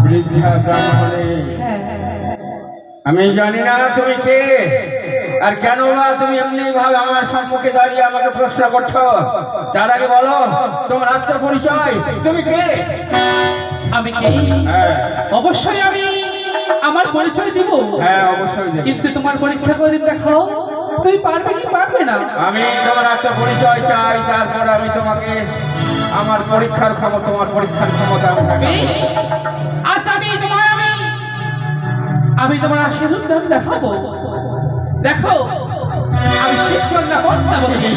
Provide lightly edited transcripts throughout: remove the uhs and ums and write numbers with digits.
বৃদ্ধা ব্রাহ্মণী, আমি জানি না তুমি কে আর কেন বা তুমি এমনি ভাবে আমার সম্মুখে দাঁড়িয়ে আমাকে প্রশ্ন করছো। তার আগে বলো তোমার আত্মপরিচয়, তুমি কে? আমি কে? অবশ্যই আমি আমার পরিচয় দিব। হ্যাঁ অবশ্যই দেব। কিন্তু তোমার পরীক্ষা করে দিন, দেখো তুমি পারবে কি পারবে না। আমি তোমার আত্মপরিচয় চাই, তারপর আমি তোমাকে আমার পরীক্ষার ক্ষমতা, তোমার পরীক্ষার ক্ষমতা আমি দেখাবো। বেশ, আজ আমি তোমার আশীর্বাদ দেখাবো। দেখো আমি শিক্ষক না পদ্মাবতী।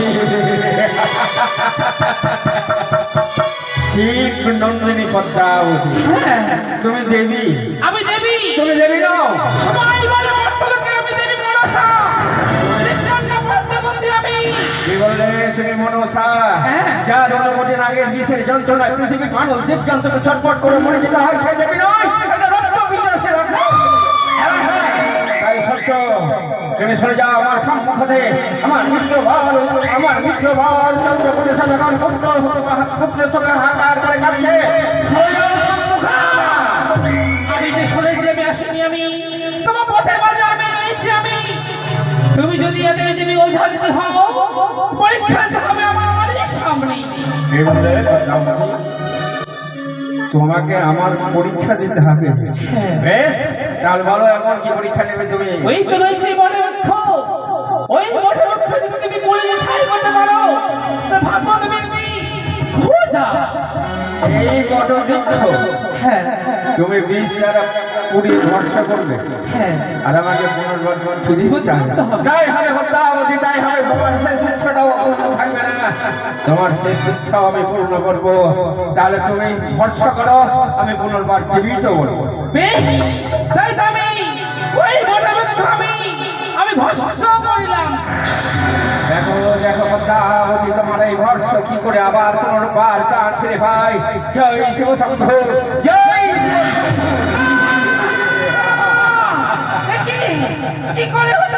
ঠিক নন্দিনী পদ্মাবতী। হ্যাঁ তুমি দেবী? আমি দেবী। তুমি দেবী নও? সবাই বলে মর্তলোকে আমি দেবী মনসা। শিক্ষক না পদ্মাবতী আমি। কি বললে তুমি মনসা? হ্যাঁ। যার অনুমতির আগের বিষের যন্ত্রণায় পৃথিবীর মানুষ জীবজন্তুকে ছটফট করে মরে যেতে হয়, সে দেবী নয়, এটা রক্ত বিনাশের রক্ত। তাই সত্য, তুমি সরে যাও আমার সম্মুখ হতে। আমার মিত্রভার চন্দ্রপুরের সাথে যখন পুত্র চোখে হাহাকার করে কাঁদছে, সরে যাও সম্মুখে। আমি যে সরে দেবে আসিনি, আমি তোমার পথের মাঝে আমি রয়েছি। আমি তুমি যদি এতে দেবী ওঝা দিতে হও, পরীক্ষা দিতে হবে আমার সামনে। তোমাকে আমার পরীক্ষা দিতে হবে? বেশ, তাহলে বলো এমন কি পরীক্ষা নেবে তুমি? ওই তো রয়েছে বটে বৃক্ষ। ওই বটে বৃক্ষ যদি তুমি পড়ে ছাই করতে পারো, তো ভাবো তুমি ওঝা। এই বটবৃক্ষ? হ্যাঁ তুমি বীজ দ্বারা পুড়িয়ে ভরসা করবে আর আমাকে পুনর্বার খুঁজে তাই হবে পদ্মাবতী, তাই হবে। তোমার শেষ ইচ্ছাটাও অপূর্ণ থাকবে না, তোমার শেষ ইচ্ছাও আমি পূর্ণ করবো। তাহলে তুমি ভরসা করো, আমি পুনর্বার জীবিত করবো। বেশ, তাই তো আমি ওই বটবৃক্ষ আমি ভস্ম করিলাম। দেখো দেখো পদ্মাবতী, তোমার এই ভরসা কি করে আবার পুনর্বার প্রাণ ফিরে পাই। জয় শিব শম্ভু, জয় শিব। কি করে হলো?